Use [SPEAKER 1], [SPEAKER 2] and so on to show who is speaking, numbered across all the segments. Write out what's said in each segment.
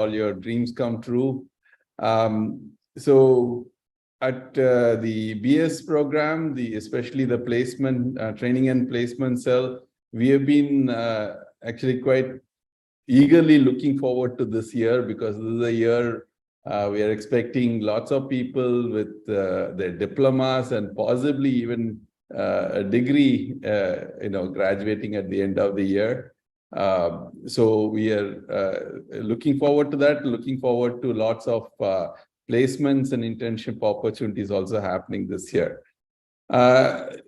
[SPEAKER 1] all your dreams come true. So at the BS program, especially the placement, training and placement cell, we have been actually quite eagerly looking forward to this year, because this is a year we are expecting lots of people with their diplomas and possibly even a degree, graduating at the end of the year. So we are looking forward to that, looking forward to lots of placements and internship opportunities also happening this year.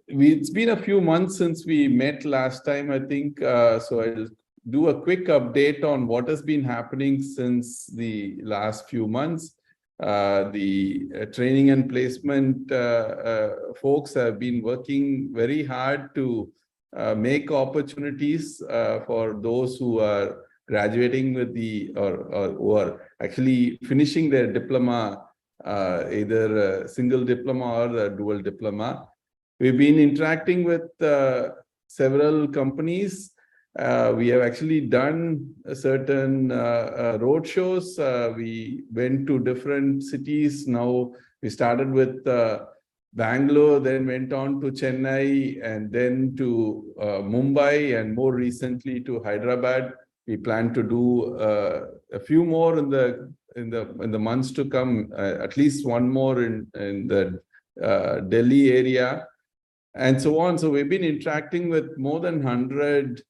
[SPEAKER 1] It's been a few months since we met last time, I think. So I'll do a quick update on what has been happening since the last few months. The training and placement folks have been working very hard to make opportunities for those who are graduating with or who are actually finishing their diploma, either a single diploma or a dual diploma. We've been interacting with several companies. We have actually done certain road shows. We went to different cities. Now we started with Bangalore, then went on to Chennai, and then to Mumbai, and more recently to Hyderabad. We plan to do a few more in the months to come. At least one more in the Delhi area, and so on. So we've been interacting with more than 100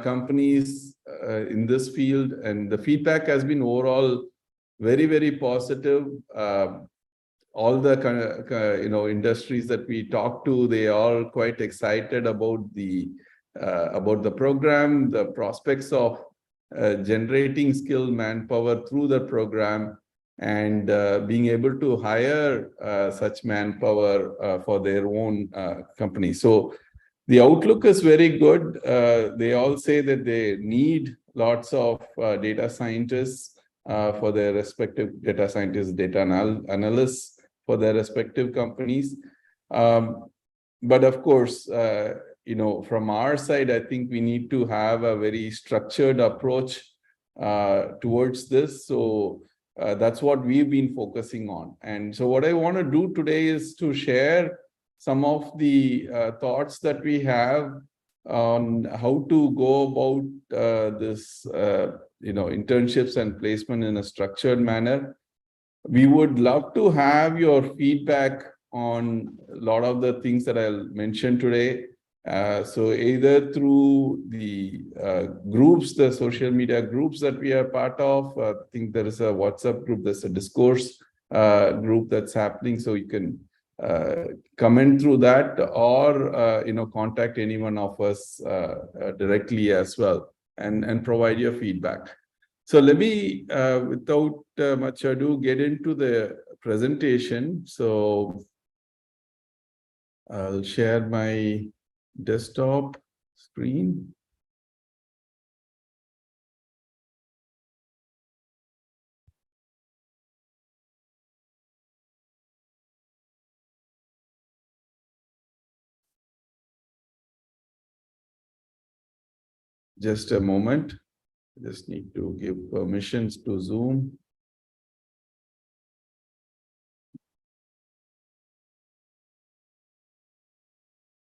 [SPEAKER 1] companies in this field, and the feedback has been overall very, very positive. All the industries that we talk to, they are quite excited about the program, the prospects of generating skilled manpower through the program, and being able to hire such manpower for their own company. So the outlook is very good. They all say that they need lots of data scientists for their respective data scientists, data analysts for their respective companies. But of course, from our side, I think we need to have a very structured approach towards this. So that's what we've been focusing on. And so what I want to do today is to share some of the thoughts that we have on how to go about this, internships and placement in a structured manner. We would love to have your feedback on a lot of the things that I'll mention today. So either through the groups, the social media groups that we are part of. I think there is a WhatsApp group, there's a discourse group that's happening. So you can comment through that, or contact any one of us directly as well, and provide your feedback. So let me, without much ado, get into the presentation. So I'll share my desktop screen. Just a moment. Just need to give permissions to Zoom.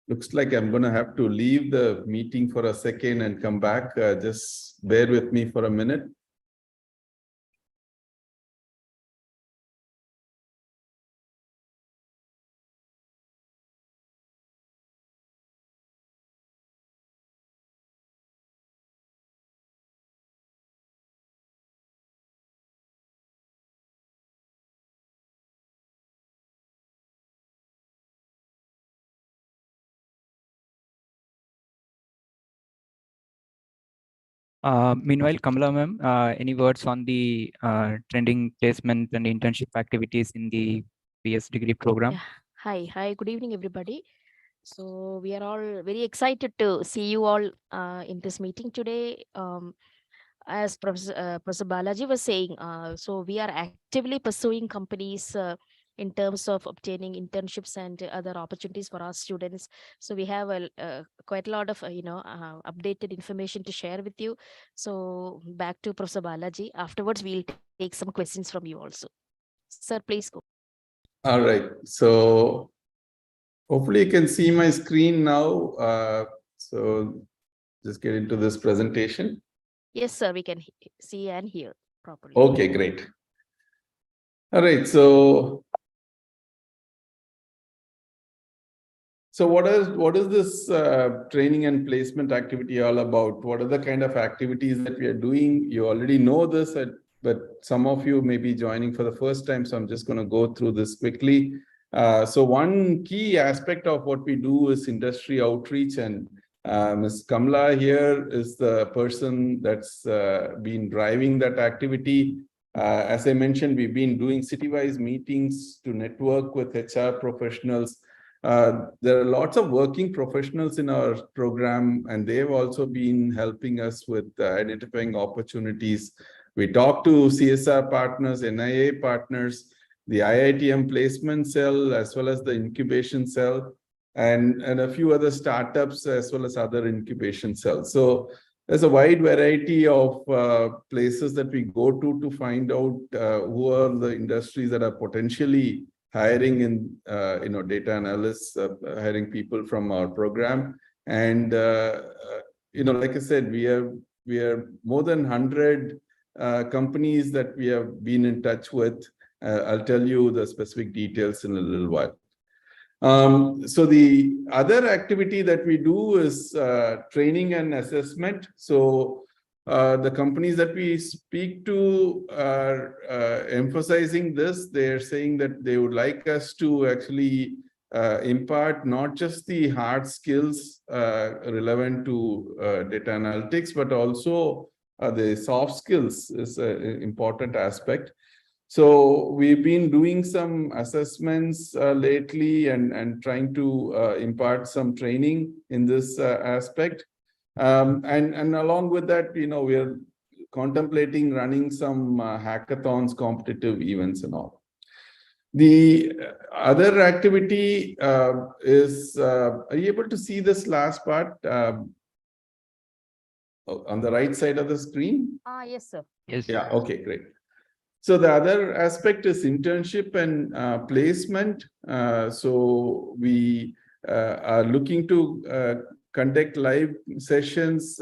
[SPEAKER 1] Looks like I'm going to have to leave the meeting for a second and come back. Just bear with me for a minute.
[SPEAKER 2] Meanwhile, Kamala ma'am, any words on the trending placement and internship activities in the BS degree program?
[SPEAKER 3] Yeah. Hi, good evening, everybody. So we are all very excited to see you all in this meeting today. As Professor Balaji was saying, so we are actively pursuing companies in terms of obtaining internships and other opportunities for our students. So we have quite a lot of updated information to share with you. So back to Professor Balaji. Afterwards, we'll take some questions from you also. Sir, please go.
[SPEAKER 1] All right. So hopefully you can see my screen now. So just get into this presentation.
[SPEAKER 3] Yes, sir, we can see and hear properly.
[SPEAKER 1] Okay, great. All right. So what is this training and placement activity all about? What are the kind of activities that we are doing? You already know this, but some of you may be joining for the first time, so I'm just going to go through this quickly. So one key aspect of what we do is industry outreach, and Ms. Kamla here is the person that's been driving that activity. As I mentioned, we've been doing city-wise meetings to network with HR professionals. There are lots of working professionals in our program, and they've also been helping us with identifying opportunities. We talk to CSR partners, NIA partners, the IITM placement cell, as well as the incubation cell, and a few other startups, as well as other incubation cells. So there's a wide variety of places that we go to find out who are the industries that are potentially hiring in data analysts, hiring people from our program. And like I said, we are more than 100 companies that we have been in touch with. I'll tell you the specific details in a little while. So the other activity that we do is training and assessment. So the companies that we speak to are emphasizing this. They're saying that they would like us to actually impart not just the hard skills relevant to data analytics, but also the soft skills is an important aspect. So we've been doing some assessments lately and trying to impart some training in this aspect. And along with that, we are contemplating running some hackathons, competitive events and all. The other activity is, are you able to see this last part on the right side of the screen?
[SPEAKER 3] Yes, sir.
[SPEAKER 2] Yes.
[SPEAKER 1] Yeah, okay, great. So the other aspect is internship and placement. So we are looking to conduct live sessions,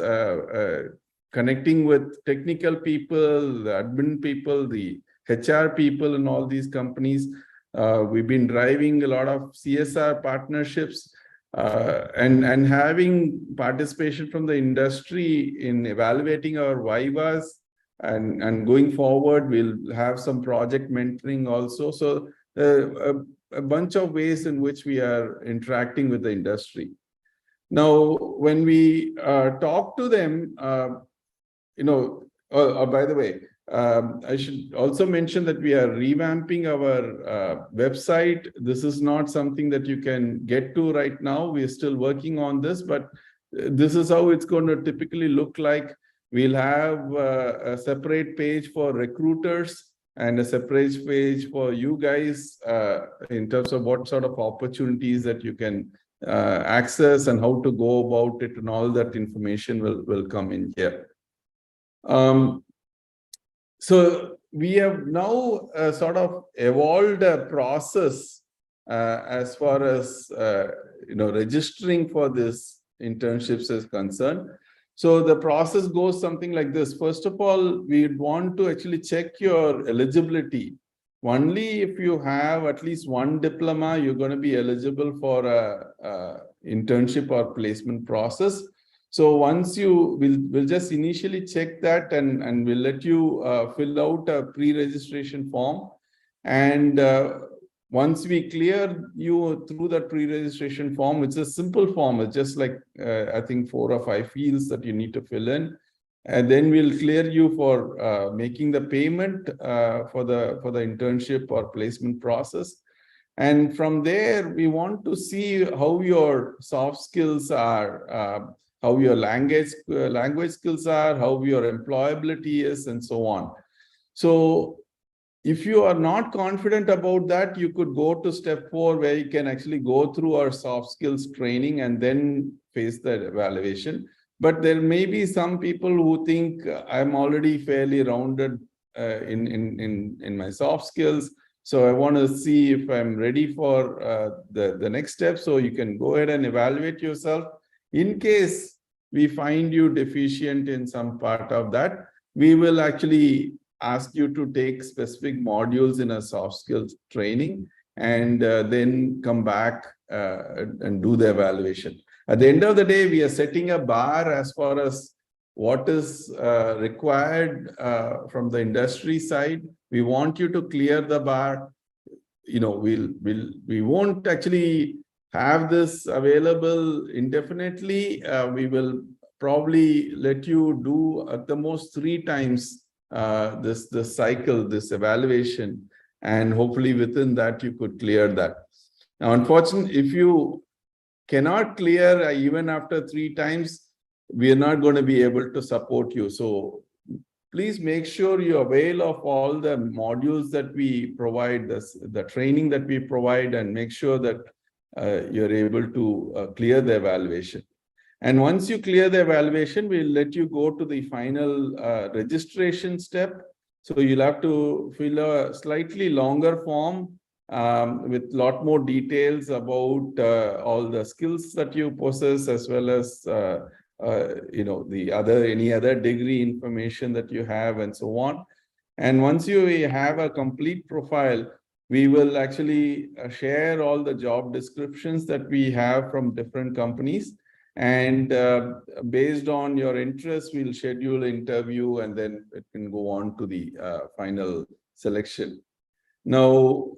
[SPEAKER 1] connecting with technical people, the admin people, the HR people in all these companies. We've been driving a lot of CSR partnerships and having participation from the industry in evaluating our vivas. And going forward, we'll have some project mentoring also. So a bunch of ways in which we are interacting with the industry. Now, when we talk to them, by the way, I should also mention that we are revamping our website. This is not something that you can get to right now. We're still working on this, but this is how it's going to typically look like. We'll have a separate page for recruiters and a separate page for you guys in terms of what sort of opportunities that you can access and how to go about it, and all that information will come in here. So we have now sort of evolved a process as far as registering for this internships is concerned. So the process goes something like this. First of all, we want to actually check your eligibility. Only if you have at least one diploma, you're going to be eligible for a internship or placement process. So once we'll just initially check that and we'll let you fill out a pre-registration form. And once we clear you through that pre-registration form, it's a simple form. It's just like, I think 4 or 5 fields that you need to fill in. And then we'll clear you for making the payment for the internship or placement process. And from there, we want to see how your soft skills are, how your language skills are, how your employability is, and so on. So if you are not confident about that, you could go to step 4, where you can actually go through our soft skills training and then face the evaluation. But there may be some people who think I'm already fairly rounded in my soft skills. So I want to see if I'm ready for the next step. So you can go ahead and evaluate yourself. In case we find you deficient in some part of that, we will actually ask you to take specific modules in a soft skills training, and then come back and do the evaluation. At the end of the day, we are setting a bar as far as what is required from the industry side. We want you to clear the bar. We won't actually have this available indefinitely. We will probably let you do at the most 3 times this cycle, this evaluation, and hopefully within that you could clear that. Now, unfortunately, if you cannot clear even after 3 times, we are not going to be able to support you. So please make sure you avail of all the modules that we provide, the training that we provide, and make sure that you're able to clear the evaluation. And once you clear the evaluation, we'll let you go to the final registration step. So you'll have to fill a slightly longer form with a lot more details about all the skills that you possess, as well as any other degree information that you have, and so on. And once you have a complete profile, we will actually share all the job descriptions that we have from different companies. And based on your interest, we'll schedule an interview, and then it can go on to the final selection. Now,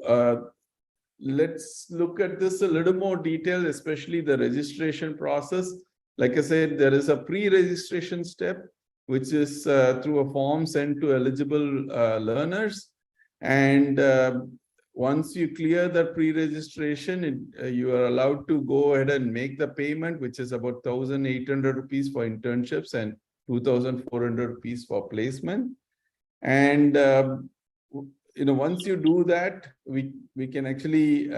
[SPEAKER 1] let's look at this a little more detail, especially the registration process. Like I said, there is a pre-registration step, which is through a form sent to eligible learners. And once you clear the pre-registration, you are allowed to go ahead and make the payment, which is about 1,800 rupees for internships and 2,400 rupees for placement. And once you do that, we can actually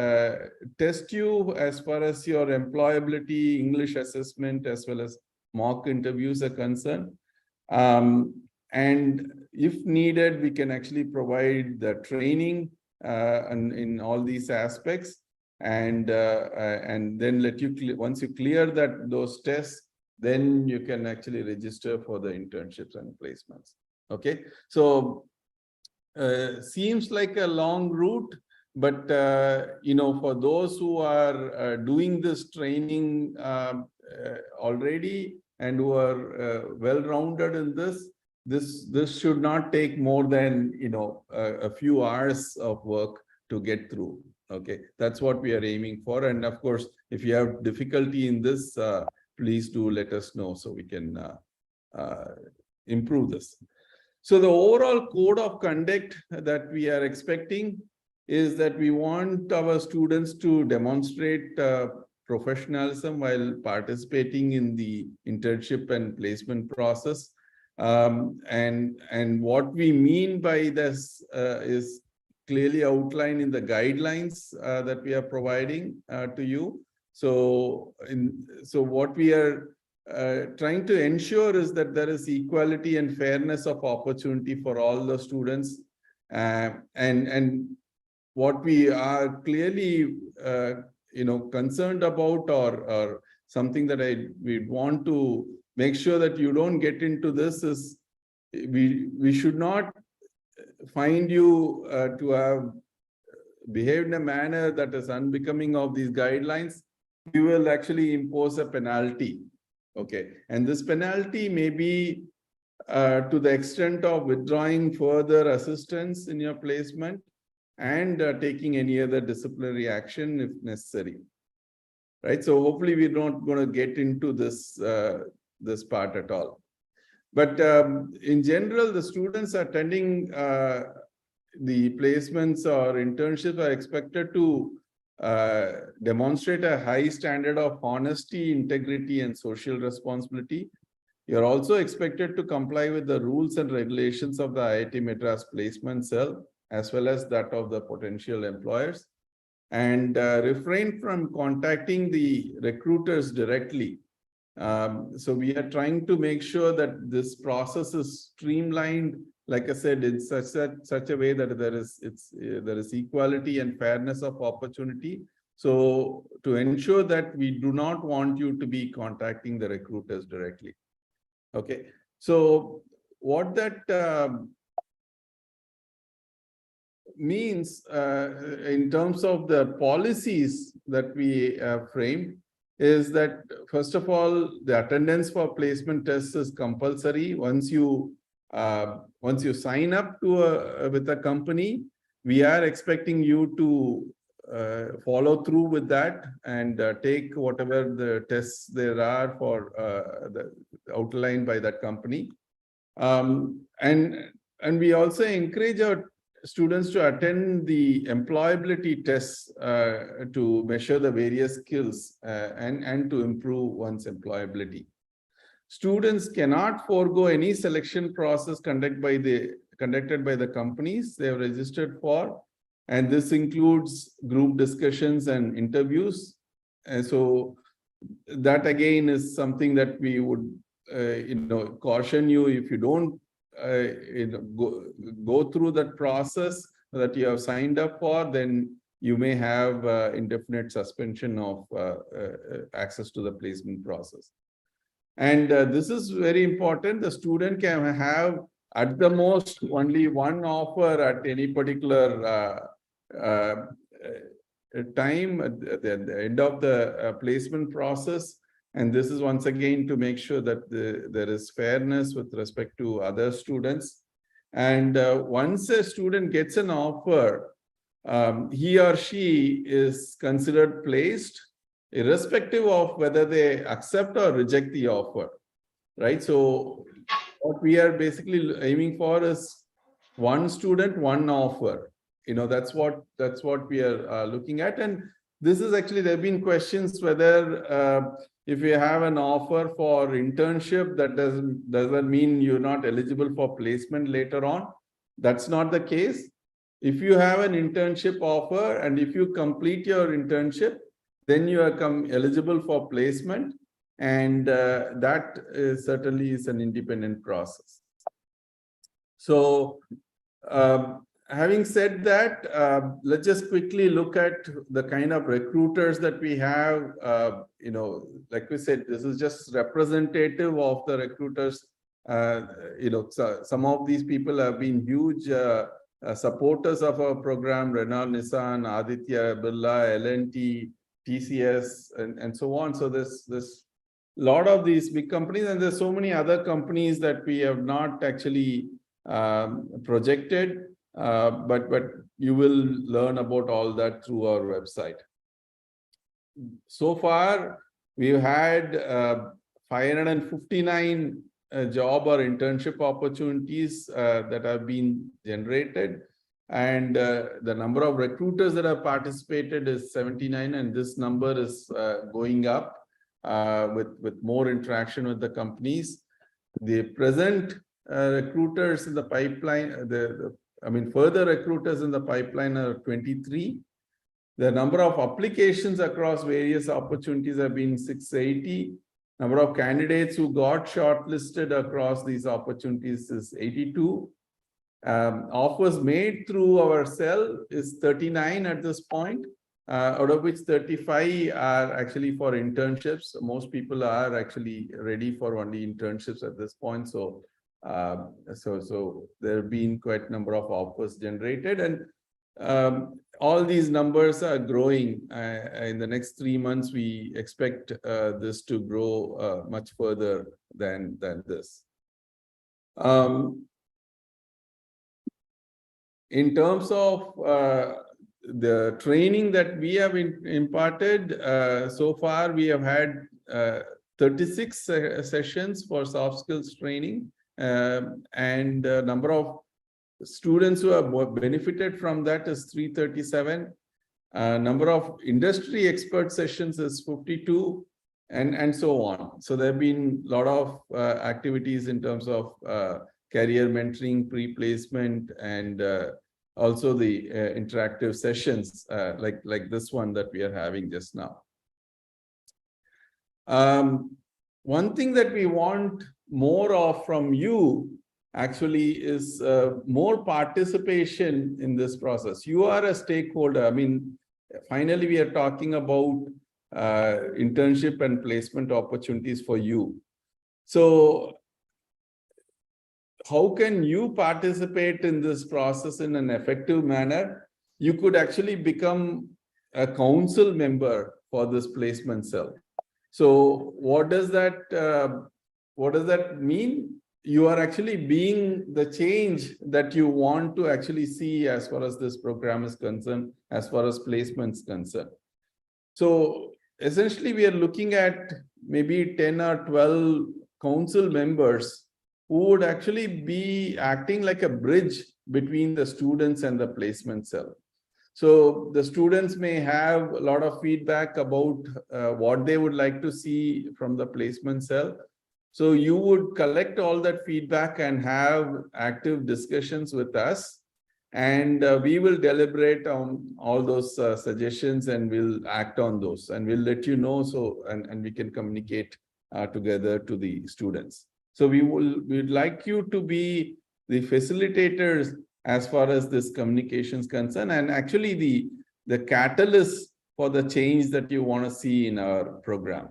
[SPEAKER 1] test you as far as your employability, English assessment, as well as mock interviews are concerned. And if needed, we can actually provide the training in all these aspects, and then let you once you clear those tests, then you can actually register for the internships and placements. Okay, so seems like a long route, but for those who are doing this training already and who are well-rounded in this should not take more than a few hours of work to get through. Okay, that's what we are aiming for. And of course, if you have difficulty in this, please do let us know so we can improve this. So the overall code of conduct that we are expecting is that we want our students to demonstrate professionalism while participating in the internship and placement process. And what we mean by this is clearly outlined in the guidelines that we are providing to you. So what we are trying to ensure is that there is equality and fairness of opportunity for all the students. And what we are clearly concerned about, or something that we want to make sure that you don't get into this, is we should not find you to have behaved in a manner that is unbecoming of these guidelines. We will actually impose a penalty. Okay, and this penalty may be to the extent of withdrawing further assistance in your placement and taking any other disciplinary action if necessary. Right, so hopefully we're not going to get into this this part at all. But in general, the students attending the placements or internships are expected to demonstrate a high standard of honesty, integrity, and social responsibility. You're also expected to comply with the rules and regulations of the IIT Madras placement cell. as well as that of the potential employers, and refrain from contacting the recruiters directly. So we are trying to make sure that this process is streamlined, like I said, in such a way that there is equality and fairness of opportunity. So to ensure that we do not want you to be contacting the recruiters directly. Okay, so what that means in terms of the policies that we framed is that, first of all, the attendance for placement tests is compulsory. Once you sign up to with a company, we are expecting you to follow through with that and take whatever the tests there are for the outlined by that company. And we also encourage our students to attend the employability tests to measure the various skills and to improve one's employability. Students cannot forego any selection process conducted by the companies they have registered for, and this includes group discussions and interviews. And so that again is something that we would caution you, if you don't go through that process that you have signed up for, then you may have indefinite suspension of access to the placement process. And this is very important. The student can have at the most only one offer at any particular time at the end of the placement process. And this is once again to make sure that there is fairness with respect to other students. And once a student gets an offer, he or she is considered placed, irrespective of whether they accept or reject the offer, right? So what we are basically aiming for is one student, one offer. That's what we are looking at. And this is actually, there have been questions whether if you have an offer for internship, does that mean you're not eligible for placement later on? That's not the case. If you have an internship offer and if you complete your internship, then you are eligible for placement, and that certainly is an independent process. So having said that, let's just quickly look at the kind of recruiters that we have. Like we said, this is just representative of the recruiters. So some of these people have been huge supporters of our program: Renault, Nissan, Aditya, Birla, L&T, TCS, and so on. So there's a lot of these big companies, and there's so many other companies that we have not actually projected. But you will learn about all that through our website. So far, we've had 559 job or internship opportunities that have been generated. And the number of recruiters that have participated is 79, and this number is going up with more interaction with the companies. The present recruiters in the pipeline, further recruiters in the pipeline are 23. The number of applications across various opportunities have been 680. Number of candidates who got shortlisted across these opportunities is 82. Offers made through our cell is 39 at this point, out of which 35 are actually for internships. Most people are actually ready for only internships at this point. So there have been quite a number of offers generated, and all these numbers are growing. In the next 3 months, we expect this to grow much further than this. In terms of the training that we have imparted, so far we have had 36 sessions for soft skills training, and the number of students who have benefited from that is 337. Number of industry expert sessions is 52, and so on. So there have been a lot of activities in terms of career mentoring, pre-placement, and also the interactive sessions like this one that we are having just now. One thing that we want more of from you actually is more participation in this process. You are a stakeholder. I mean, finally, we are talking about internship and placement opportunities for you. So how can you participate in this process in an effective manner? You could actually become a council member for this placement cell. So what does that mean? You are actually being the change that you want to actually see as far as this program is concerned, as far as placement is concerned. So essentially, we are looking at maybe 10 or 12 council members who would actually be acting like a bridge between the students and the placement cell. So the students may have a lot of feedback about what they would like to see from the placement cell. So you would collect all that feedback and have active discussions with us. And we will deliberate on all those suggestions and we'll act on those and we'll let you know. So, and we can communicate together to the students. So we'd like you to be the facilitators as far as this communication is concerned, and actually the catalyst for the change that you want to see in our program.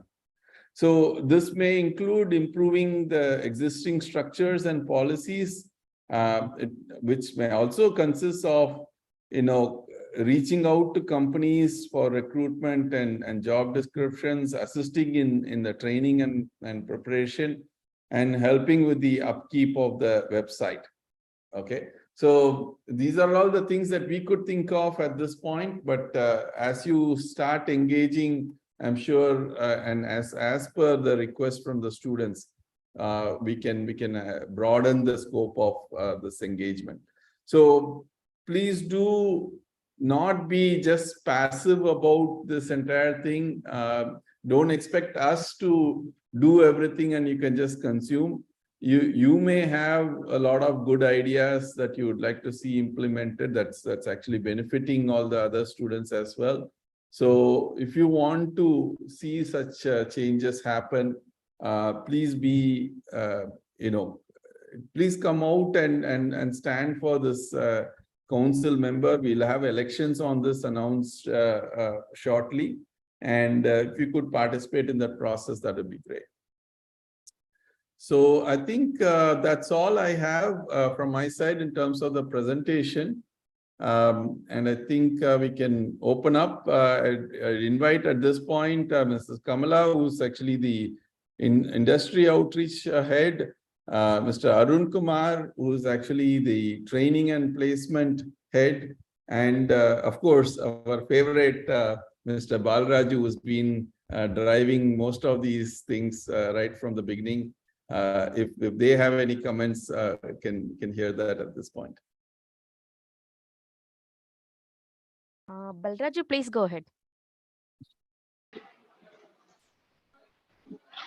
[SPEAKER 1] So this may include improving the existing structures and policies, which may also consist of, reaching out to companies for recruitment and job descriptions, assisting in the training and preparation, and helping with the upkeep of the website. Okay. So these are all the things that we could think of at this point, but as you start engaging, I'm sure, and as per the request from the students, we can broaden the scope of this engagement. So please do not be just passive about this entire thing. Don't expect us to do everything and you can just consume. You may have a lot of good ideas that you would like to see implemented. That's actually benefiting all the other students as well. So if you want to see such changes happen, please be, please come out and stand for this council member. We'll have elections on this announced shortly. And if you could participate in that process, that would be great. So I think that's all I have from my side in terms of the presentation. And I think we can open up. I invite at this point Mrs. Kamala, who's actually the industry outreach head, Mr. Arun Kumar, who's actually the training and placement head, and of course, our favorite Mr. Balraju, who's been driving most of these things right from the beginning. If they have any comments, can hear that at this point.
[SPEAKER 3] Balraju, please go ahead.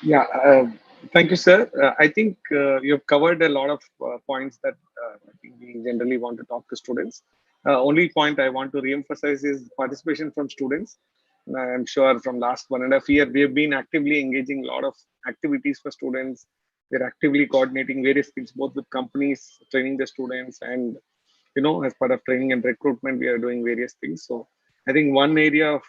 [SPEAKER 4] Yeah, thank you, sir. I think you've covered a lot of points that I think we generally want to talk to students. Only point I want to reemphasize is participation from students. I'm sure from last 1.5 years, we have been actively engaging a lot of activities for students. We're actively coordinating various things, both with companies, training the students, and as part of training and recruitment, we are doing various things. So I think one area of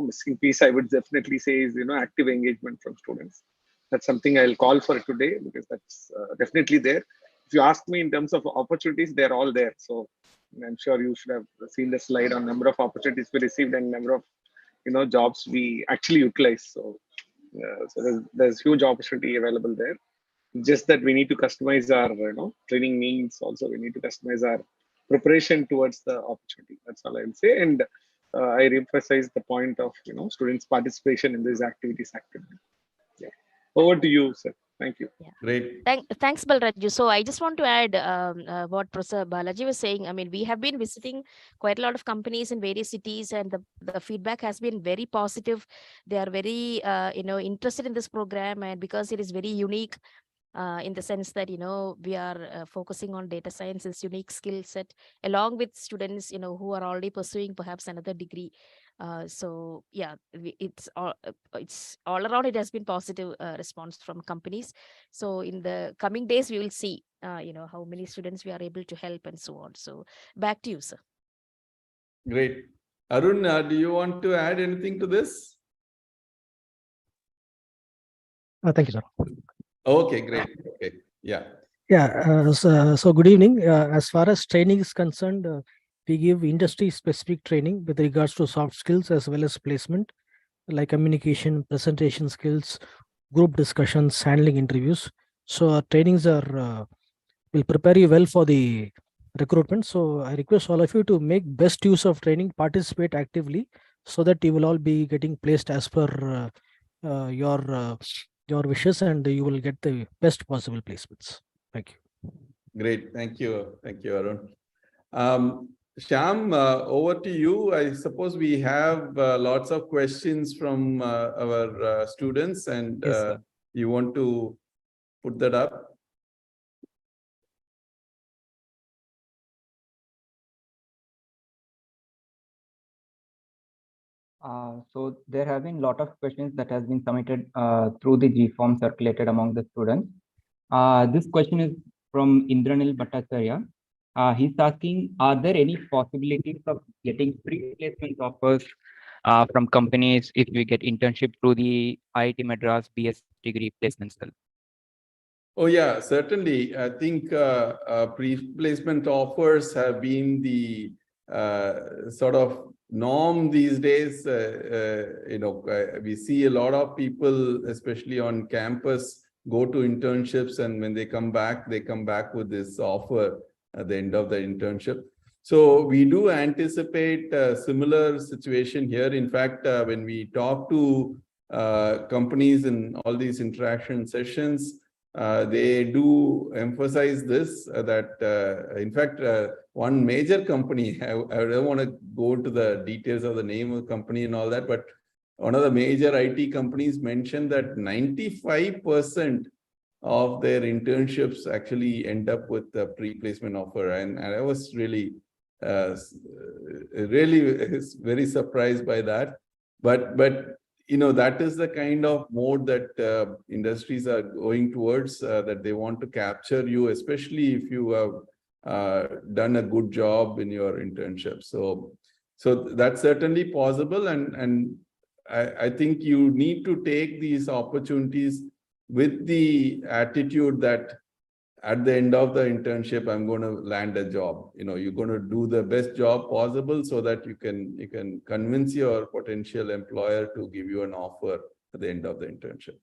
[SPEAKER 4] missing piece I would definitely say is active engagement from students. That's something I'll call for today because that's definitely there. If you ask me in terms of opportunities, they're all there. So I'm sure you should have seen the slide on number of opportunities we received and number of jobs we actually utilize. So there's huge opportunity available there. Just that we need to customize our training needs. Also, we need to customize our preparation towards the opportunity. That's all I'll say. And I emphasize the point of students' participation in these activities actively. Yeah. Over to you, sir. Thank you.
[SPEAKER 3] Yeah.
[SPEAKER 1] Great.
[SPEAKER 3] Thanks, Balraju. So I just want to add what Professor Balaji was saying. I mean, we have been visiting quite a lot of companies in various cities, and the feedback has been very positive. They are very interested in this program, and because it is very unique, in the sense that, we are focusing on data science's unique skill set along with students, who are already pursuing perhaps another degree. So yeah, it's all around. It has been positive response from companies. So in the coming days, we will see, how many students we are able to help and so on. So back to you, sir.
[SPEAKER 1] Great. Arun, do you want to add anything to this?
[SPEAKER 5] Thank you, sir.
[SPEAKER 1] Okay, great. Okay, yeah.
[SPEAKER 5] Yeah, so good evening. As far as training is concerned, we give industry-specific training with regards to soft skills as well as placement, like communication, presentation skills, group discussions, handling interviews. So our trainings will prepare you well for the recruitment. So I request all of you to make best use of training, participate actively, so that you will all be getting placed as per your wishes, and you will get the best possible placements. Thank you.
[SPEAKER 1] Great. Thank you. Thank you, Arun. Shyam, over to you. I suppose we have lots of questions from our students, and
[SPEAKER 2] Yes, sir.
[SPEAKER 1] you want to put that up?
[SPEAKER 2] So there have been a lot of questions that has been submitted through the G form circulated among the students. This question is from Indranil Bhattacharya. He's asking, are there any possibilities of getting pre-placement offers from companies if we get internship through the IIT Madras BS degree placement cell?
[SPEAKER 1] Oh yeah, certainly. I think pre-placement offers have been the sort of norm these days. We see a lot of people, especially on campus, go to internships, and when they come back with this offer at the end of the internship. So we do anticipate a similar situation here. In fact, when we talk to companies in all these interaction sessions, they do emphasize this, that in fact, one major company, I don't want to go into the details of the name of the company and all that, but one of the major IT companies mentioned that 95% of their internships actually end up with a pre-placement offer. And I was really very surprised by that. But that is the kind of mode that industries are going towards, that they want to capture you, especially if you have done a good job in your internship. So that's certainly possible. And I think you need to take these opportunities with the attitude that at the end of the internship, I'm going to land a job. You're going to do the best job possible so that you can convince your potential employer to give you an offer at the end of the internship.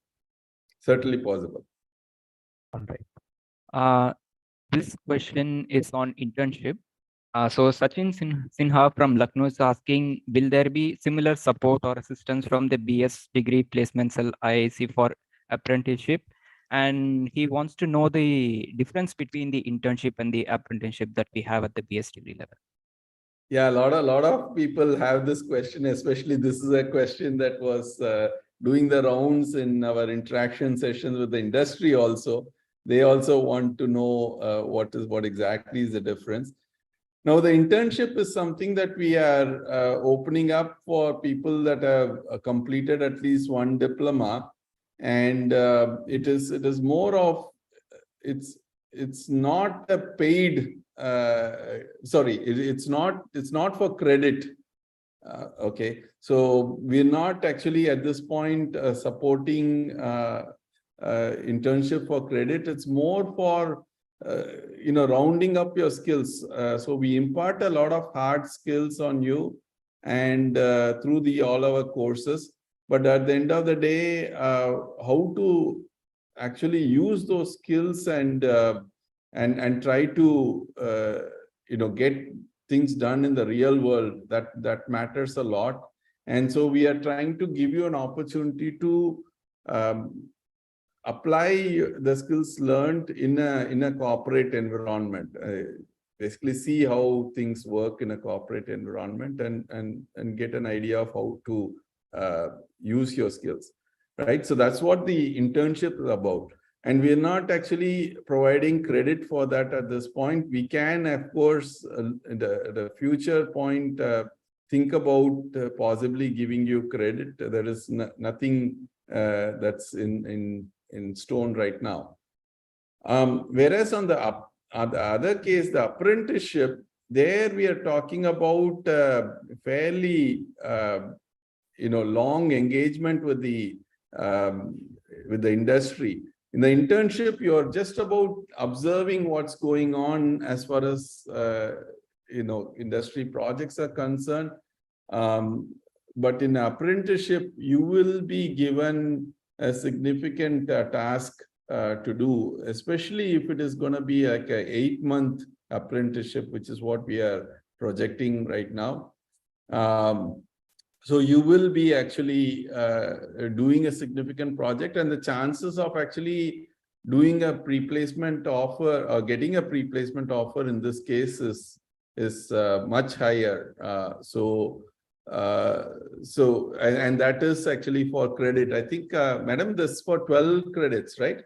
[SPEAKER 1] Certainly possible.
[SPEAKER 5] All right.
[SPEAKER 2] This question is on internship. So Sachin Sinha from Lucknow is asking, will there be similar support or assistance from the BS degree placement cell IIC for apprenticeship? And he wants to know the difference between the internship and the apprenticeship that we have at the BS degree level.
[SPEAKER 1] Yeah, a lot of people have this question, especially this is a question that was doing the rounds in our interaction sessions with the industry also. They also want to know what exactly is the difference. Now, the internship is something that we are opening up for people that have completed at least one diploma, and it is more of it's not a paid. It's not for credit. Okay, so we're not actually at this point supporting internship for credit. It's more for rounding up your skills. So we impart a lot of hard skills on you, and through all our courses. But at the end of the day, how to actually use those skills and try to get things done in the real world, that matters a lot. And so we are trying to give you an opportunity to apply the skills learned in a corporate environment. Basically see how things work in a corporate environment, and get an idea of how to use your skills, right? So that's what the internship is about. And we're not actually providing credit for that at this point. We can, of course, the future point, think about possibly giving you credit. There is nothing that's in stone right now. Whereas on the other case, the apprenticeship, there we are talking about fairly long engagement with the industry. In the internship, you're just about observing what's going on as far as industry projects are concerned. But in apprenticeship, you will be given a significant task to do, especially if it is going to be like an 8-month apprenticeship, which is what we are projecting right now. So you will be actually doing a significant project, and the chances of actually doing a pre-placement offer or getting a pre-placement offer in this case is much higher. And that is actually for credit. I think, Madam, this is for 12 credits, right?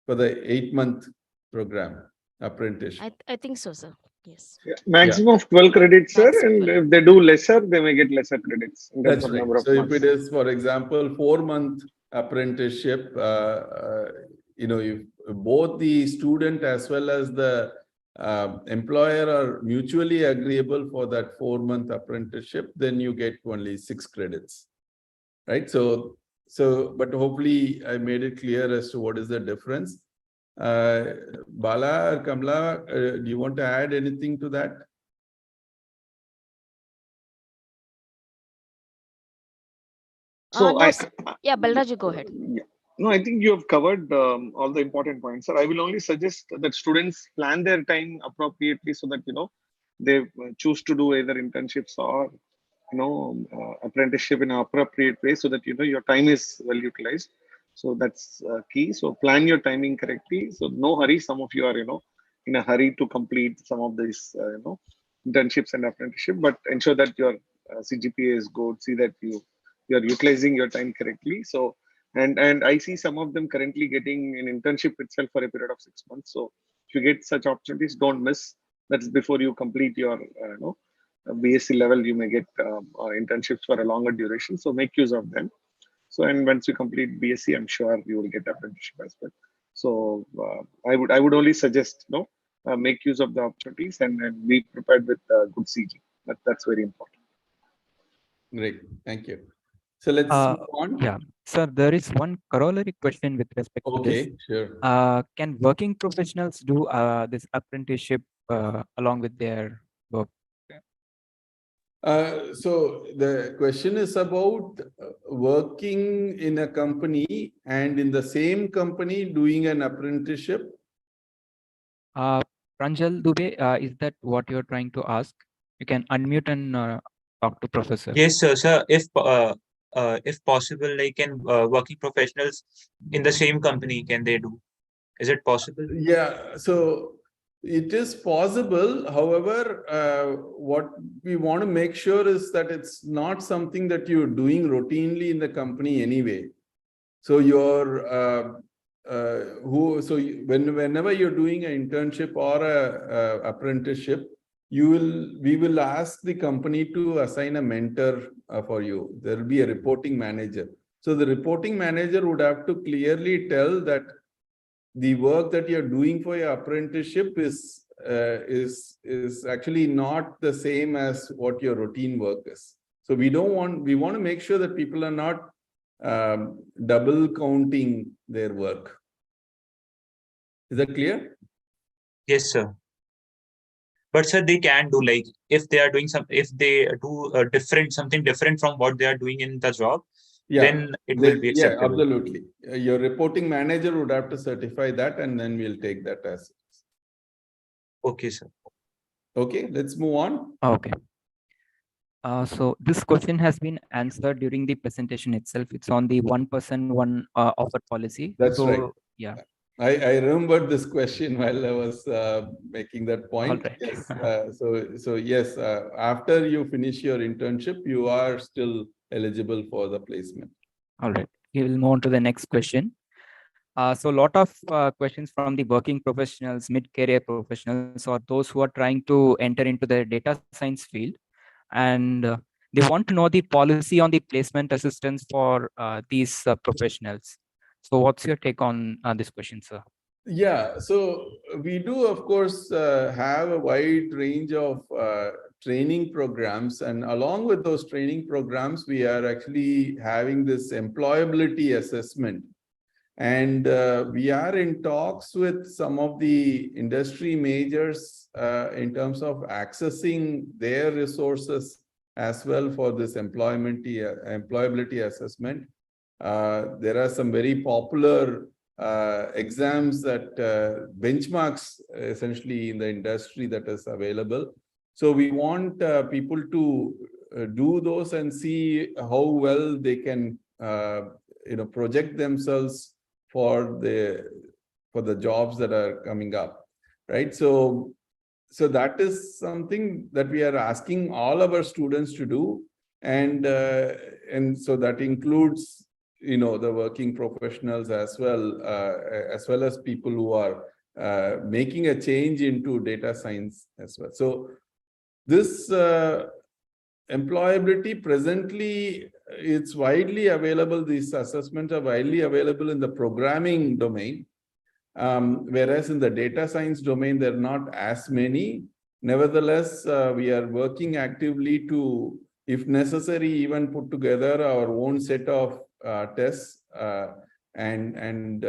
[SPEAKER 1] For the 8-month program apprenticeship.
[SPEAKER 3] I think so, sir. Yes.
[SPEAKER 4] Yeah. Maximum of 12 credits, sir.
[SPEAKER 3] Maximum
[SPEAKER 4] And
[SPEAKER 3] 12.
[SPEAKER 4] if they do lesser, they may get lesser credits. In terms
[SPEAKER 1] That's
[SPEAKER 4] of
[SPEAKER 1] right.
[SPEAKER 4] number of
[SPEAKER 1] So
[SPEAKER 4] months.
[SPEAKER 1] if it is, for example, 4-month apprenticeship, if both the student as well as the employer are mutually agreeable for that 4-month apprenticeship, then you get only 6 credits, right? So, but hopefully I made it clear as to what is the difference. Bala or Kamla, do you want to add anything to that?
[SPEAKER 4] So
[SPEAKER 3] No, yeah, Balaji, go ahead.
[SPEAKER 4] Yeah. No, I think you have covered all the important points, sir. I will only suggest that students plan their time appropriately so that they choose to do either internships or apprenticeship in an appropriate way, so that your time is well utilized. So that's key. So plan your timing correctly. So no hurry. Some of you are in a hurry to complete some of these internships and apprenticeship, but ensure that your CGPA is good. See that you're utilizing your time correctly. So and I see some of them currently getting an internship itself for a period of 6 months. So if you get such opportunities, don't miss. That's before you complete your BSc level. You may get internships for a longer duration. So make use of them. So and once you complete BSc, I'm sure you will get apprenticeship as well. So I would only suggest make use of the opportunities and be prepared with good CG. That's very important.
[SPEAKER 1] Great, thank you. So let's move on.
[SPEAKER 2] Yeah, sir, there is one corollary question with respect to this.
[SPEAKER 1] Okay, sure.
[SPEAKER 2] Can working professionals do this apprenticeship along with their work?
[SPEAKER 1] So the question is about working in a company and in the same company doing an apprenticeship.
[SPEAKER 2] Pranjal Dubey, is that what you're trying to ask? You can unmute and talk to Professor.
[SPEAKER 6] Yes, sir. Sir, if possible, like can working professionals in the same company, can they do? Is it possible?
[SPEAKER 1] Yeah, so it is possible. However, what we want to make sure is that it's not something that you're doing routinely in the company anyway. So whenever you're doing an internship or a apprenticeship, we will ask the company to assign a mentor for you. There will be a reporting manager. So the reporting manager would have to clearly tell that the work that you're doing for your apprenticeship is actually not the same as what your routine work is. So we want to make sure that people are not double counting their work. Is that clear?
[SPEAKER 6] Yes, sir. But sir, they can do, like if they are doing if they do something different from what they are doing in the job, then it will be acceptable.
[SPEAKER 1] Yeah, absolutely. Your reporting manager would have to certify that, and then we'll take that as.
[SPEAKER 6] Okay, sir.
[SPEAKER 1] Okay, let's move on.
[SPEAKER 2] Okay. So this question has been answered during the presentation itself. It's on the 1% one offer policy.
[SPEAKER 1] That's right.
[SPEAKER 2] Yeah.
[SPEAKER 1] I remembered this question while I was making that point.
[SPEAKER 2] All right.
[SPEAKER 1] Yes. So yes, after you finish your internship, you are still eligible for the placement.
[SPEAKER 2] All right. We will move on to the next question. So a lot of questions from the working professionals, mid-career professionals, or those who are trying to enter into the data science field. And they want to know the policy on the placement assistance for these professionals. So what's your take on this question, sir?
[SPEAKER 1] Yeah, so we do, of course, have a wide range of training programs. And along with those training programs, we are actually having this employability assessment. And we are in talks with some of the industry majors in terms of accessing their resources as well for this employability assessment. There are some very popular exams that benchmarks essentially in the industry that is available. So we want people to do those and see how well they can project themselves for the jobs that are coming up, right? So that is something that we are asking all of our students to do, and so that includes the working professionals as well as people who are making a change into data science as well. So this employability presently, it's widely available. These assessments are widely available in the programming domain, whereas in the data science domain, there are not as many. Nevertheless, we are working actively to, if necessary, even put together our own set of tests and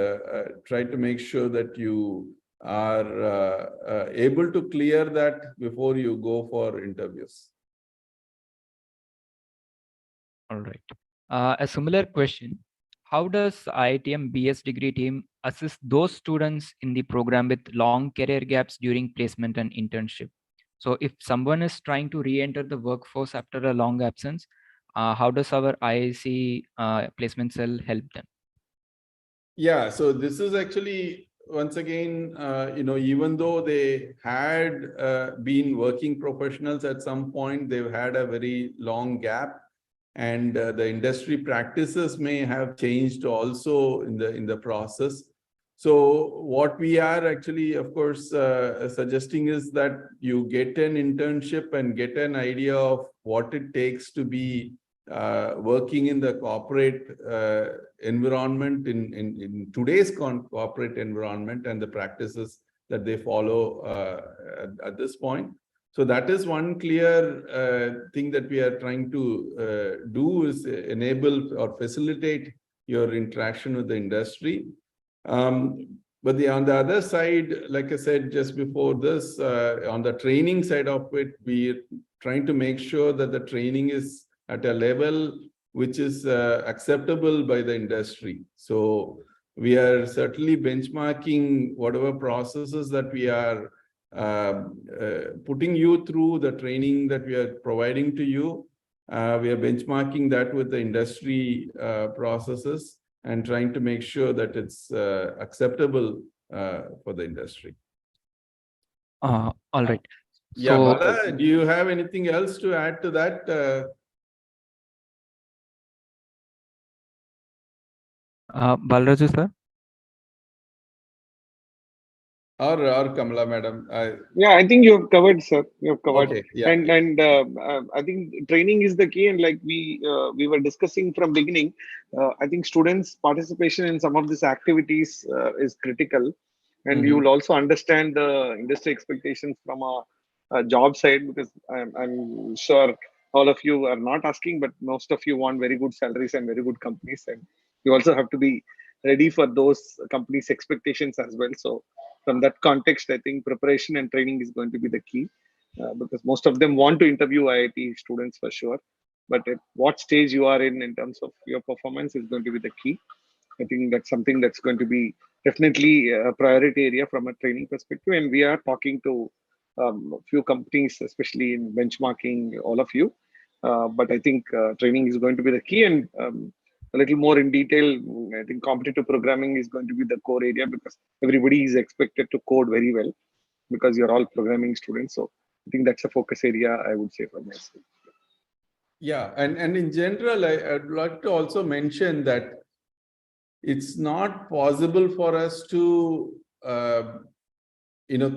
[SPEAKER 1] try to make sure that you are able to clear that before you go for interviews.
[SPEAKER 2] All right. A similar question. How does IITM BS degree team assist those students in the program with long career gaps during placement and internship? So if someone is trying to re-enter the workforce after a long absence, how does our IIC placement cell help them?
[SPEAKER 1] Yeah, so this is actually, once again, even though they had been working professionals at some point, they've had a very long gap, and the industry practices may have changed also in the process. So what we are actually, of course, suggesting is that you get an internship and get an idea of what it takes to be working in the corporate environment, in today's corporate environment, and the practices that they follow at this point. So that is one clear thing that we are trying to do, is enable or facilitate your interaction with the industry. But on the other side, like I said just before this, on the training side of it, we're trying to make sure that the training is at a level which is acceptable by the industry. So we are certainly benchmarking whatever processes that we are putting you through, the training that we are providing to you. We are benchmarking that with the industry processes and trying to make sure that it's acceptable for the industry.
[SPEAKER 2] All right.
[SPEAKER 1] Yeah,
[SPEAKER 2] So,
[SPEAKER 1] Bala, do you have anything else to add to that?
[SPEAKER 2] Balraju sir?
[SPEAKER 1] Or Kamala madam?
[SPEAKER 4] Yeah, I think you have covered, sir. You have covered.
[SPEAKER 1] Okay, yeah.
[SPEAKER 4] And I think training is the key. And like we were discussing from beginning, I think students' participation in some of these activities is critical. And you will also understand the industry expectations from a job side, because I'm sure all of you are not asking, but most of you want very good salaries and very good companies. And you also have to be ready for those companies' expectations as well. So from that context, I think preparation and training is going to be the key, because most of them want to interview IIT students for sure. But at what stage you are in terms of your performance is going to be the key. I think that's something that's going to be definitely a priority area from a training perspective. And we are talking to a few companies, especially in benchmarking, all of you. But I think training is going to be the key. And a little more in detail, I think competitive programming is going to be the core area, because everybody is expected to code very well, because you're all programming students. So I think that's a focus area, I would say, for myself.
[SPEAKER 1] Yeah, and in general, I'd like to also mention that it's not possible for us to,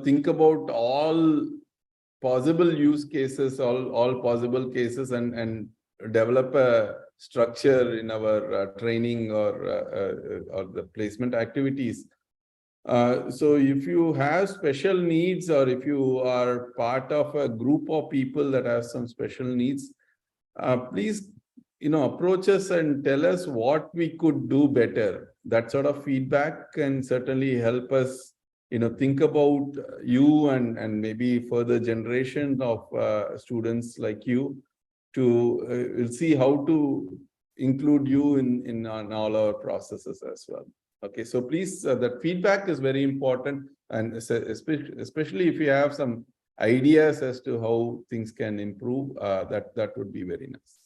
[SPEAKER 1] think about all possible use cases, all possible cases, and develop a structure in our training or the placement activities. So if you have special needs, or if you are part of a group of people that have some special needs, please, approach us and tell us what we could do better. That sort of feedback can certainly help us, think about you and maybe further generations of students like you to see how to include you in all our processes as well. Okay, so please, that feedback is very important, and especially if you have some ideas as to how things can improve, that would be very nice.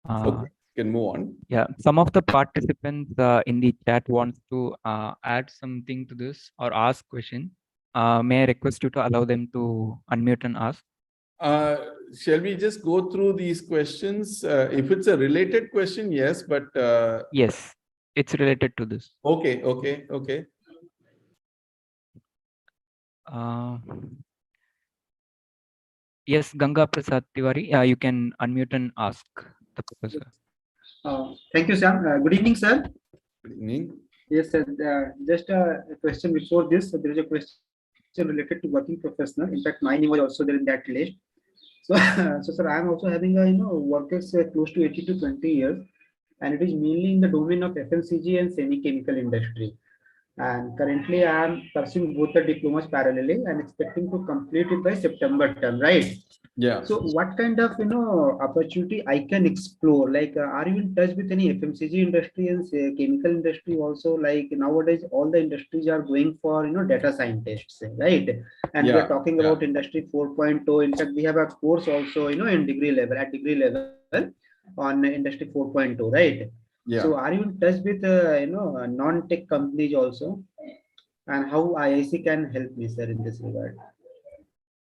[SPEAKER 1] Okay, can move on.
[SPEAKER 2] Yeah, some of the participants in the chat wants to add something to this or ask question. May I request you to allow them to unmute and ask?
[SPEAKER 1] Shall we just go through these questions? If it's a related question, yes, but
[SPEAKER 2] Yes, it's related to this.
[SPEAKER 1] Okay.
[SPEAKER 2] Yes, Ganga Prasad Tiwari, you can unmute and ask the professor.
[SPEAKER 7] Thank you, Sam. Good evening, sir.
[SPEAKER 1] Good evening.
[SPEAKER 7] Yes, sir. Just a question before this. There is a question related to working professional. In fact, my name was also there in that list. So, sir, I am also having a work close to 80 to 20 years, and it is mainly in the domain of FMCG and semi-chemical industry. And currently, I am pursuing both the diplomas parallelly and expecting to complete it by September term, right?
[SPEAKER 1] Yeah.
[SPEAKER 7] So what kind of opportunity I can explore? Like, are you in touch with any FMCG industry and say, chemical industry also? Like nowadays, all the industries are going for data scientists, right? And we are talking about industry 4.0. In fact, we have a course also in degree level on industry 4.0, right?
[SPEAKER 1] Yeah.
[SPEAKER 7] So are you in touch with non-tech companies also? And how IIC can help me, sir, in this regard?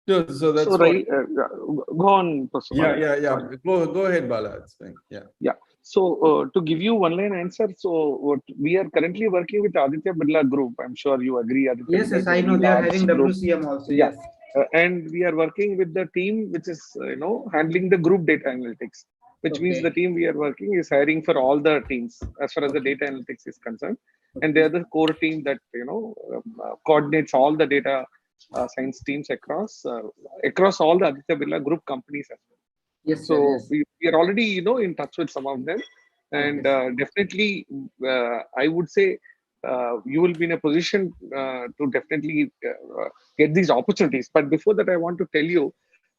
[SPEAKER 1] So that's
[SPEAKER 4] So, right, go on, Prof.
[SPEAKER 1] Yeah. Go ahead, Bala. It's fine. Yeah.
[SPEAKER 4] So, to give you one line answer, so what we are currently working with IIT Madras group. I'm sure you agree.
[SPEAKER 7] Yes, I know they are having WCM also.
[SPEAKER 4] Yeah.
[SPEAKER 7] Yes.
[SPEAKER 4] And we are working with the team which is handling the group data analytics, which means the team we are working is hiring for all the teams as far as the data analytics is concerned, and they are the core team that coordinates all the data science teams across all the Aditya Birla Group companies as well.
[SPEAKER 7] Yes,
[SPEAKER 4] so
[SPEAKER 7] sir, yes.
[SPEAKER 4] we are already in touch with some of them, and definitely I would say you will be in a position to definitely get these opportunities. But before that, I want to tell you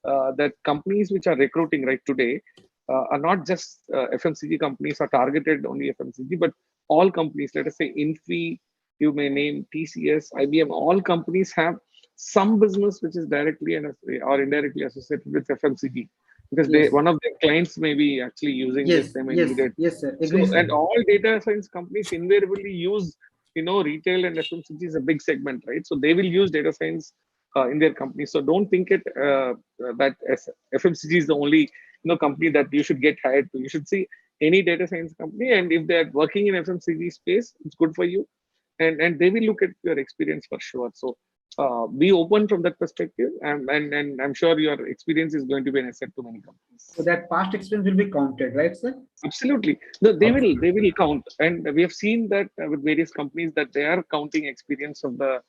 [SPEAKER 4] that companies which are recruiting right today are not just FMCG companies or targeted only FMCG, but all companies. Let us say Infi, you may name TCS, IBM. All companies have some business which is directly or indirectly associated with FMCG, because one of their clients may be actually using this. They may need it.
[SPEAKER 7] Yes, sir. Agree, sir.
[SPEAKER 4] And all data science companies invariably use retail and FMCG is a big segment, right? So they will use data science in their company. So don't think it that FMCG is the only company that you should get hired to. You should see any data science company, and if they're working in FMCG space, it's good for you, and they will look at your experience for sure. So be open from that perspective, and I'm sure your experience is going to be an asset to many companies.
[SPEAKER 7] So that past experience will be counted, right, sir?
[SPEAKER 4] Absolutely. No, they will count, and we have seen that with various companies that they are counting experience of the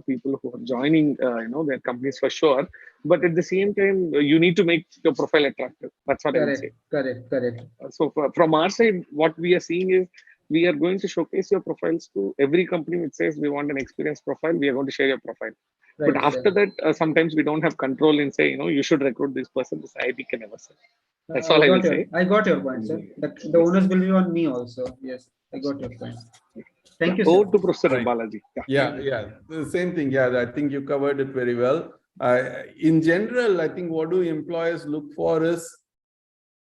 [SPEAKER 4] people who are joining their companies for sure. But at the same time, you need to make your profile attractive. That's what I would say.
[SPEAKER 7] Correct.
[SPEAKER 4] So from our side, what we are seeing is we are going to showcase your profiles to every company which says we want an experienced profile. We are going to share your profile. Right, but after that, sometimes we don't have control in say, you should recruit this person. This IIT can never say. That's all I will say.
[SPEAKER 7] I got your point, sir. The onus will be on me also. Yes, I got your point. Thank you, sir.
[SPEAKER 4] Over to Professor Balaji.
[SPEAKER 1] Yeah. The same thing. Yeah, I think you covered it very well. In general, I think what do employers look for is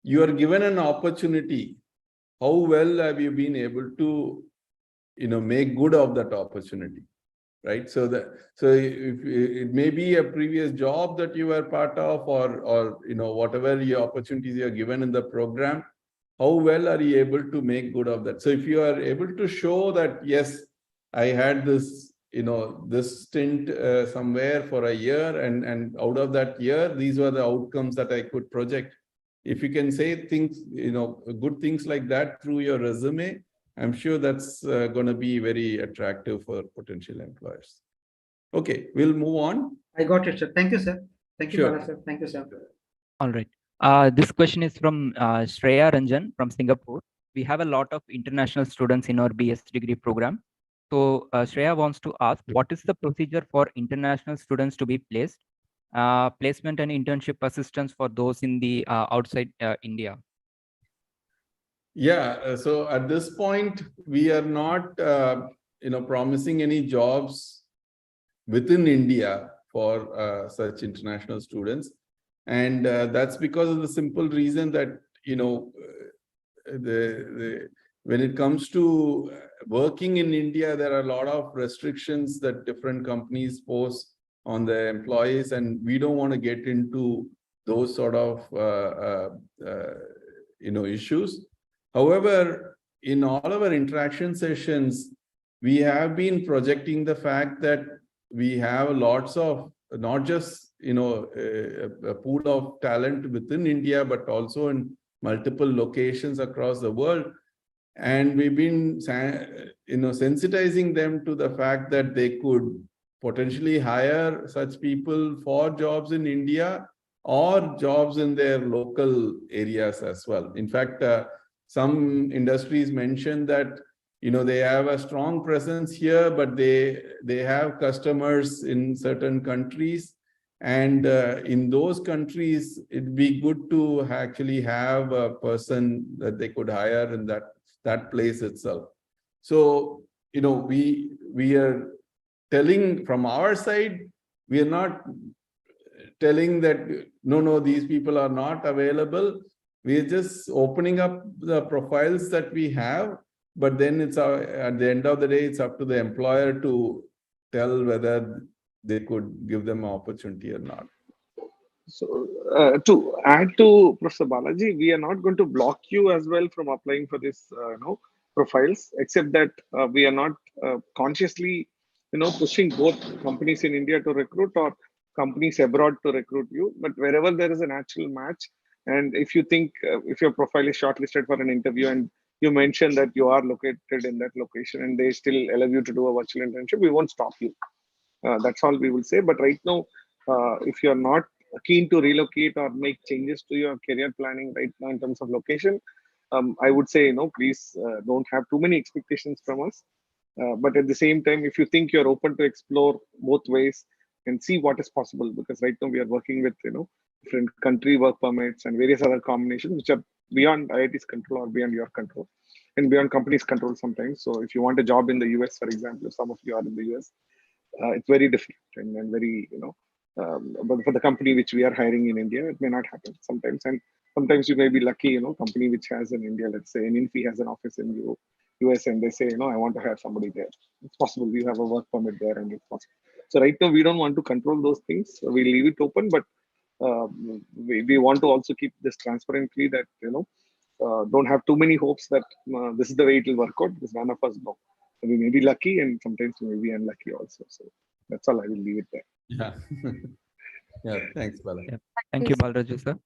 [SPEAKER 1] you are given an opportunity. How well have you been able to, make good of that opportunity, right? So if it may be a previous job that you were part of, or whatever your opportunities you are given in the program, how well are you able to make good of that? So if you are able to show that, yes, I had this, this stint somewhere for a year, and out of that year, these were the outcomes that I could project. If you can say things, good things like that through your resume, I'm sure that's going to be very attractive for potential employers. Okay, we'll move on.
[SPEAKER 7] I got it, sir. Thank you, sir. Thank you,
[SPEAKER 1] Sure.
[SPEAKER 7] Bala, sir. Thank you, sir.
[SPEAKER 2] All right. This question is from Shreya Ranjan from Singapore. We have a lot of international students in our BS degree program. So Shreya wants to ask, what is the procedure for international students to be placed? Placement and internship assistance for those in the outside India.
[SPEAKER 1] Yeah, so at this point, we are not, promising any jobs within India for such international students. And that's because of the simple reason that, when it comes to working in India, there are a lot of restrictions that different companies pose on their employees, and we don't want to get into those sort of, issues. However, in all of our interaction sessions, we have been projecting the fact that we have lots of, not just, a pool of talent within India, but also in multiple locations across the world. And we've been, sensitizing them to the fact that they could potentially hire such people for jobs in India or jobs in their local areas as well. In fact, some industries mention that, they have a strong presence here, but they have customers in certain countries. And in those countries, it'd be good to actually have a person that they could hire in that place itself. So, we are telling from our side, we are not telling that, no, these people are not available. We're just opening up the profiles that we have, but then it's at the end of the day, it's up to the employer to tell whether they could give them an opportunity or not.
[SPEAKER 4] So to add to Professor Balaji, we are not going to block you as well from applying for this, profiles, except that we are not consciously, pushing both companies in India to recruit or companies abroad to recruit you. But wherever there is a natural match, and if you think if your profile is shortlisted for an interview and you mention that you are located in that location and they still allow you to do a virtual internship, we won't stop you. That's all we will say. But right now, if you're not keen to relocate or make changes to your career planning right now in terms of location, I would say, please don't have too many expectations from us. But at the same time, if you think you're open to explore both ways and see what is possible, because right now we are working with, different country work permits and various other combinations, which are beyond IIT's control or beyond your control and beyond companies' control sometimes. So if you want a job in the US, for example, if some of you are in the US, it's very different and very, but for the company which we are hiring in India, it may not happen sometimes. And sometimes you may be lucky, company which has in India, let's say an Infi has an office in US and they say, I want to hire somebody there. It's possible. We have a work permit there and it's possible. So right now we don't want to control those things. We leave it open, but we want to also keep this transparently that, don't have too many hopes that this is the way it will work out, because none of us know. We may be lucky and sometimes we may be unlucky also. So that's all. I will leave it there.
[SPEAKER 1] Yeah. Yeah. Thanks, Bala.
[SPEAKER 2] Yeah. Thank you, Balraju, sir.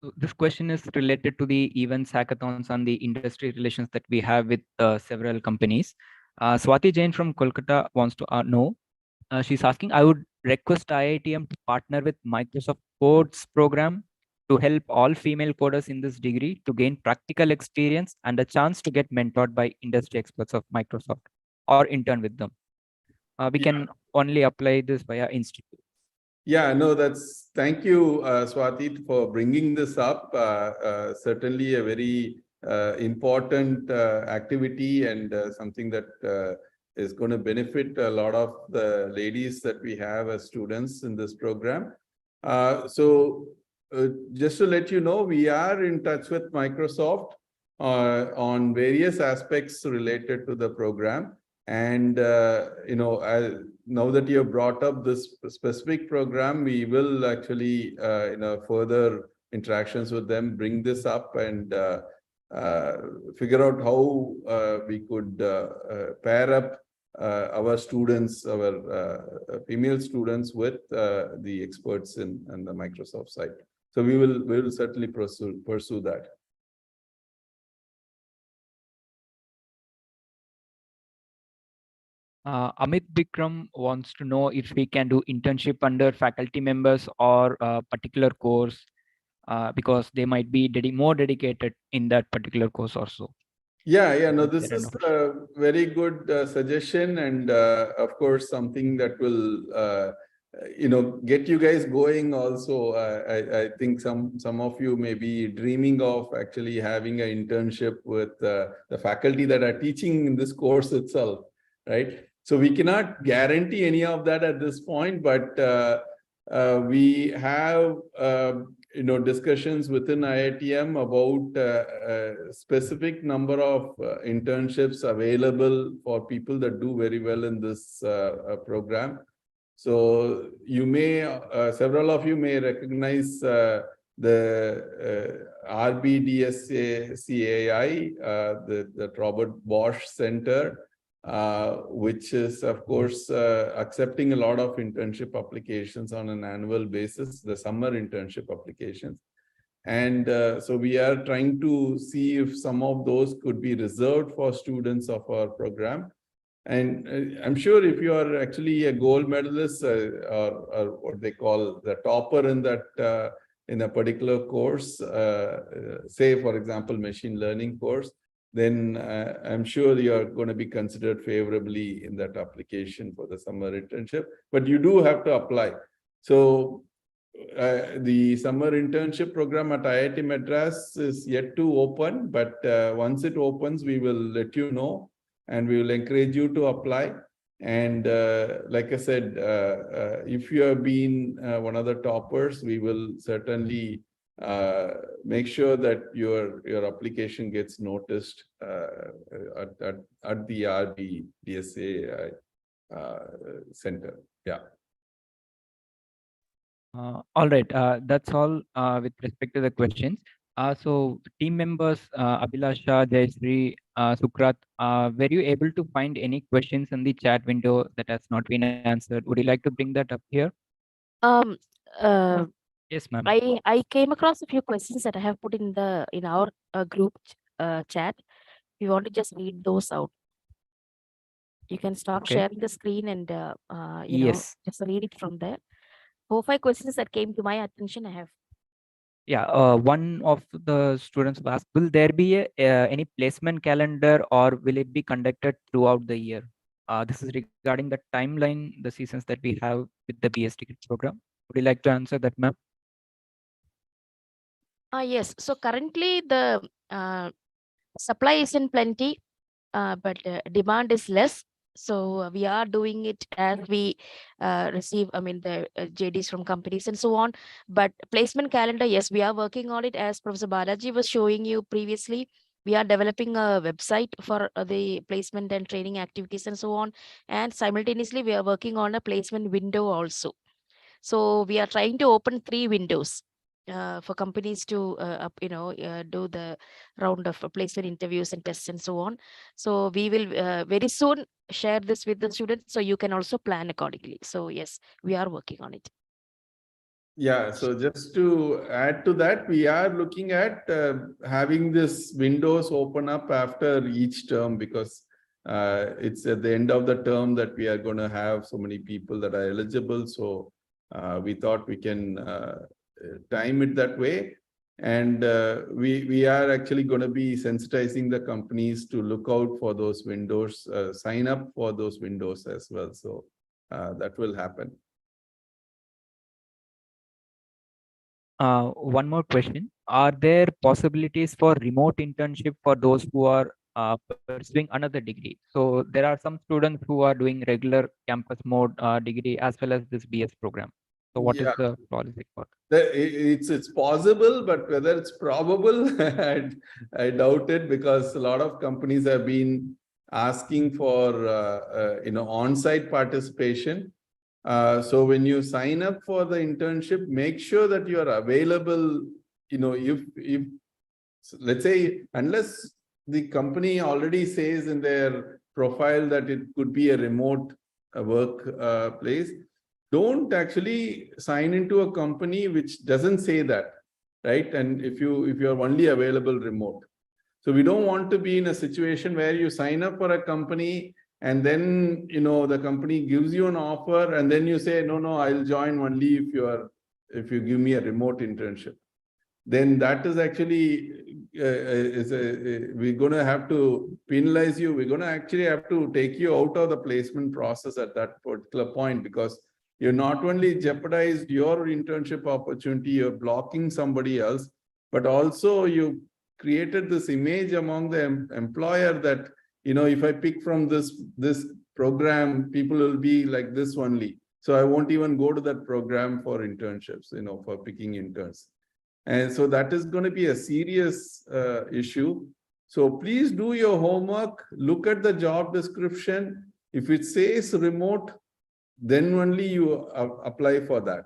[SPEAKER 2] So this question is related to the events, hackathons, and the industry relations that we have with several companies. Swati Jain from Kolkata wants to know. She's asking, I would request IITM to partner with Microsoft Codes program to help all female coders in this degree to gain practical experience and a chance to get mentored by industry experts of Microsoft or intern with them. We can only apply this via institute.
[SPEAKER 1] Yeah, no, thank you, Swati, for bringing this up. Certainly a very important activity and something that is going to benefit a lot of the ladies that we have as students in this program. So just to let you know, we are in touch with Microsoft on various aspects related to the program. And, now that you have brought up this specific program, we will actually, further interactions with them, bring this up and figure out how we could pair up our students, our female students with the experts in the Microsoft side. So we will certainly pursue that.
[SPEAKER 2] Amit Bikram wants to know if we can do internship under faculty members or a particular course, because they might be more dedicated in that particular course also.
[SPEAKER 1] Yeah, no, this is a very good suggestion, and of course something that will get you guys going also. I think some of you may be dreaming of actually having an internship with the faculty that are teaching in this course itself, right? So we cannot guarantee any of that at this point, but we have discussions within IITM about a specific number of internships available for people that do very well in this program. So you may, several of you may recognize the RBDSCAI, the Robert Bosch Center, which is, of course, accepting a lot of internship applications on an annual basis, the summer internship applications. And so we are trying to see if some of those could be reserved for students of our program. And I'm sure if you are actually a gold medalist or what they call the topper in that in a particular course, say, for example, machine learning course, then I'm sure you're going to be considered favorably in that application for the summer internship. But you do have to apply. So the summer internship program at IIT Madras is yet to open, but once it opens, we will let you know. And we will encourage you to apply. And like I said, if you have been one of the toppers, we will certainly make sure that your application gets noticed at the RBDSA center. Yeah.
[SPEAKER 2] All right. That's all with respect to the questions. So team members, Abhilasha, Jayashree, Sukrat, were you able to find any questions in the chat window that has not been answered? Would you like to bring that up here? Yes, ma'am.
[SPEAKER 3] I came across a few questions that I have put in our group chat. We want to just read those out. You can stop sharing the screen and
[SPEAKER 2] Yes.
[SPEAKER 3] just read it from there. 4-5 questions that came to my attention. I have.
[SPEAKER 2] Yeah, one of the students asked, will there be any placement calendar or will it be conducted throughout the year? This is regarding the timeline, the seasons that we have with the BS degree program. Would you like to answer that, ma'am?
[SPEAKER 3] Yes. So currently the supply is in plenty, but demand is less. So we are doing it as we receive, the JDs from companies and so on. But placement calendar, yes, we are working on it. As Professor Balaji was showing you previously, we are developing a website for the placement and training activities and so on. And simultaneously, we are working on a placement window also. So we are trying to open 3 windows for companies to do the round of placement interviews and tests and so on. So we will very soon share this with the students, so you can also plan accordingly. So yes, we are working on it.
[SPEAKER 1] Yeah, so just to add to that, we are looking at having this windows open up after each term, because it's at the end of the term that we are going to have so many people that are eligible. So we thought we can time it that way. And we are actually going to be sensitizing the companies to look out for those windows, sign up for those windows as well. So that will happen.
[SPEAKER 2] One more question. Are there possibilities for remote internship for those who are pursuing another degree? So there are some students who are doing regular campus mode degree as well as this BS program. So what is the policy for that?
[SPEAKER 1] It's possible, but whether it's probable, I doubt it, because a lot of companies have been asking for on-site participation. So when you sign up for the internship, make sure that you are available if let's say, unless the company already says in their profile that it could be a remote work place, don't actually sign into a company which doesn't say that, right? And if you're only available remote. So we don't want to be in a situation where you sign up for a company and then, the company gives you an offer and then you say, no, I'll join only if you give me a remote internship. Then that is actually, we're going to have to penalize you. We're going to actually have to take you out of the placement process at that particular point, because you not only jeopardized your internship opportunity, you're blocking somebody else, but also you created this image among the employer that, if I pick from this program, people will be like this only. So I won't even go to that program for internships, for picking interns. And so that is going to be a serious issue. So please do your homework, look at the job description. If it says remote, then only you apply for that.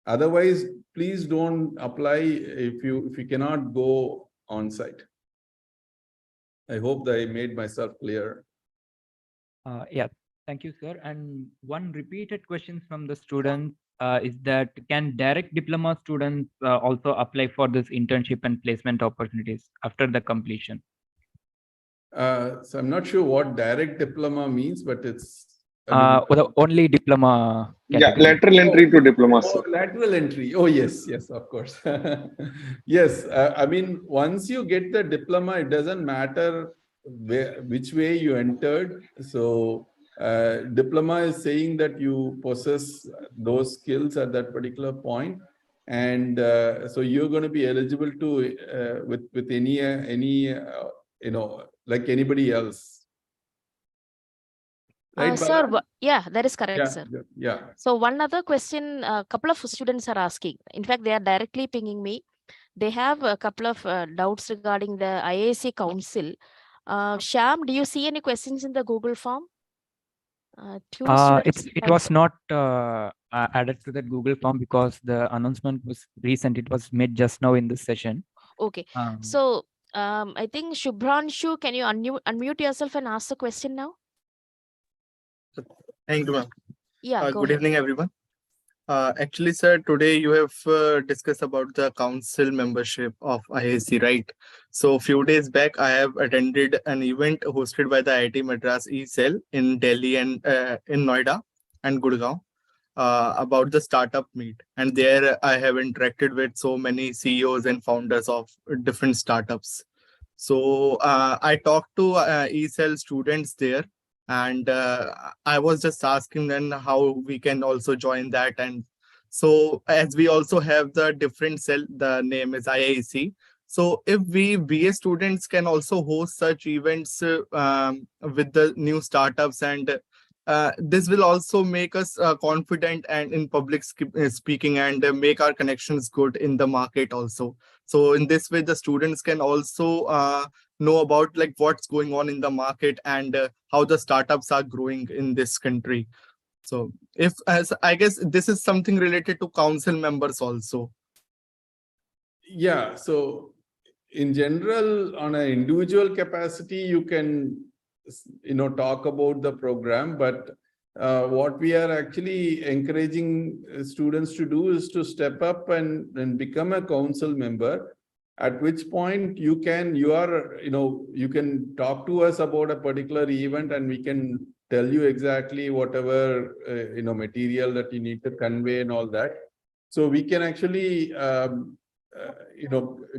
[SPEAKER 1] Otherwise, please don't apply if you cannot go on site. I hope that I made myself clear.
[SPEAKER 2] Yeah, thank you, sir. And one repeated question from the students is that can direct diploma students also apply for this internship and placement opportunities after the completion?
[SPEAKER 1] So I'm not sure what direct diploma means, but it's
[SPEAKER 2] The only diploma
[SPEAKER 4] Yeah,
[SPEAKER 2] category.
[SPEAKER 4] lateral entry to diploma, sir.
[SPEAKER 1] Lateral entry. Oh, yes, of course. Yes, I mean, once you get the diploma, it doesn't matter which way you entered. So diploma is saying that you possess those skills at that particular point. And so you're going to be eligible to with any like anybody else. Right,
[SPEAKER 3] Sir,
[SPEAKER 1] Bala?
[SPEAKER 3] yeah, that is correct,
[SPEAKER 1] Yeah,
[SPEAKER 3] sir.
[SPEAKER 1] yeah.
[SPEAKER 3] So one other question, a couple of students are asking. In fact, they are directly pinging me. They have a couple of doubts regarding the IIC Council. Shyam, do you see any questions in the Google form?
[SPEAKER 2] It was not added to that Google form because the announcement was recent. It was made just now in this session.
[SPEAKER 3] Okay. So I think Shubhranshu, can you unmute yourself and ask the question now?
[SPEAKER 8] Thank you, ma'am.
[SPEAKER 3] Yeah, go
[SPEAKER 8] Good
[SPEAKER 3] ahead.
[SPEAKER 8] evening, everyone. Actually, sir, today you have discussed about the council membership of IIC, right? So a few days back, I have attended an event hosted by the IIT Madras E-Cell in Delhi and in Noida and Gurgaon about the startup meet. And there I have interacted with so many CEOs and founders of different startups. So I talked to E-Cell students there. And I was just asking them how we can also join that. And so as we also have the different cell, the name is IIC. So if we BA students can also host such events with the new startups, and this will also make us confident and in public speaking, and make our connections good in the market also. So in this way, the students can also know about like what's going on in the market and how the startups are growing in this country. So as I guess this is something related to council members also.
[SPEAKER 1] Yeah, so in general, on an individual capacity, you can talk about the program, but what we are actually encouraging students to do is to step up and become a council member, at which point you can talk to us about a particular event and we can tell you exactly whatever material that you need to convey and all that. So we can actually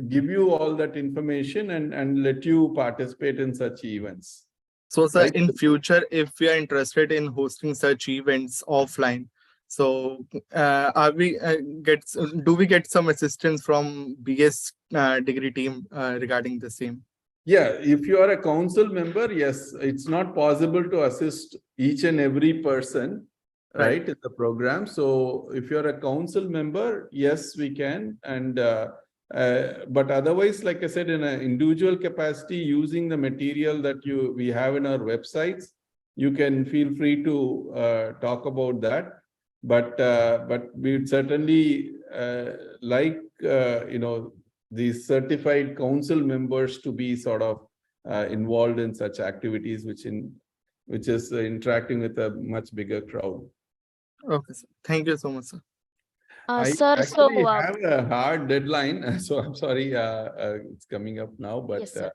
[SPEAKER 1] give you all that information and let you participate in such events.
[SPEAKER 8] So sir,
[SPEAKER 1] Right.
[SPEAKER 8] in future, if we are interested in hosting such events offline, so do we get some assistance from BS degree team regarding the same?
[SPEAKER 1] Yeah, if you are a council member, yes, it's not possible to assist each and every person, right, in the program. So if you're a council member, yes, we can. And but otherwise, like I said, in an individual capacity, using the material that we have in our websites, you can feel free to talk about that. But we'd certainly like these certified council members to be sort of involved in such activities, which is interacting with a much bigger crowd.
[SPEAKER 8] Okay, sir. Thank you so much, sir.
[SPEAKER 1] I
[SPEAKER 3] Sir, so
[SPEAKER 1] actually have a hard deadline, so I'm sorry, it's coming up now, but
[SPEAKER 3] yes, sir.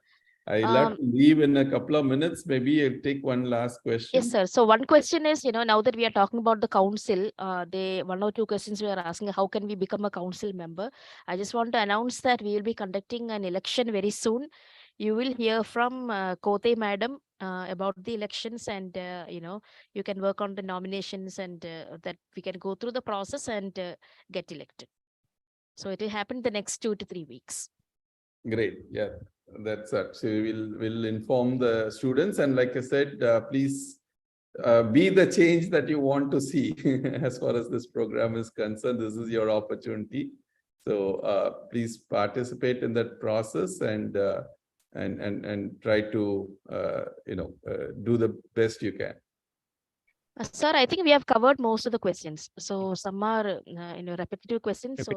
[SPEAKER 1] I'll have to leave in a couple of minutes. Maybe I'll take one last question.
[SPEAKER 3] Yes, sir. So one question is, now that we are talking about the council, one or two questions we are asking, how can we become a council member? I just want to announce that we will be conducting an election very soon. You will hear from Kote Madam about the elections, and you can work on the nominations, and that we can go through the process and get elected. So it will happen the next 2 to 3 weeks.
[SPEAKER 1] Great. Yeah, that's it. So we'll inform the students, and like I said, please be the change that you want to see as far as this program is concerned. This is your opportunity. So please participate in that process and try to do the best you can.
[SPEAKER 3] Sir, I think we have covered most of the questions. So some are repetitive questions. So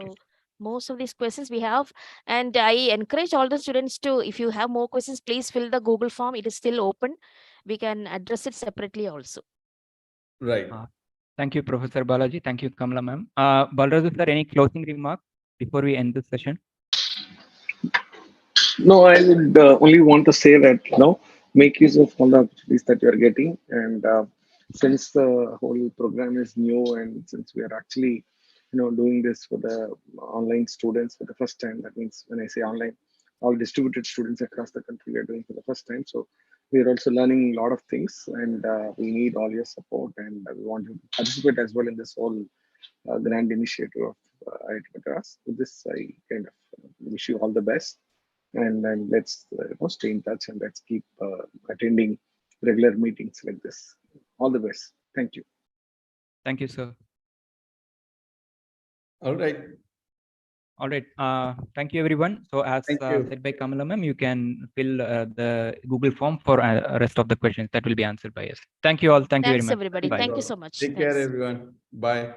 [SPEAKER 3] most of these questions we have, and I encourage all the students to, if you have more questions, please fill the Google form. It is still open. We can address it separately also.
[SPEAKER 1] Right.
[SPEAKER 2] Thank you, Professor Balaji. Thank you, Kamala ma'am. Balraja sir, any closing remark before we end this session?
[SPEAKER 4] No, I would only want to say that, make use of all the opportunities that you're getting. And since the whole program is new, and since we are actually, doing this for the online students for the first time, that means when I say online, all distributed students across the country are doing for the first time. So we are also learning a lot of things, and we need all your support, and we want you to participate as well in this whole grand initiative of IIT Madras. With this, I kind of wish you all the best. And then let's stay in touch, and let's keep attending regular meetings like this. All the best. Thank you.
[SPEAKER 2] Thank you, sir.
[SPEAKER 1] All right.
[SPEAKER 2] All right. Thank you, everyone. So as said by Kamala ma'am, you can fill the Google form for rest of the questions that will be answered by us. Thank you all. Thank you very much.
[SPEAKER 3] Thanks, everybody.
[SPEAKER 2] Bye.
[SPEAKER 3] Thank you so much.
[SPEAKER 1] Take
[SPEAKER 3] Thanks.
[SPEAKER 1] care, everyone. Bye.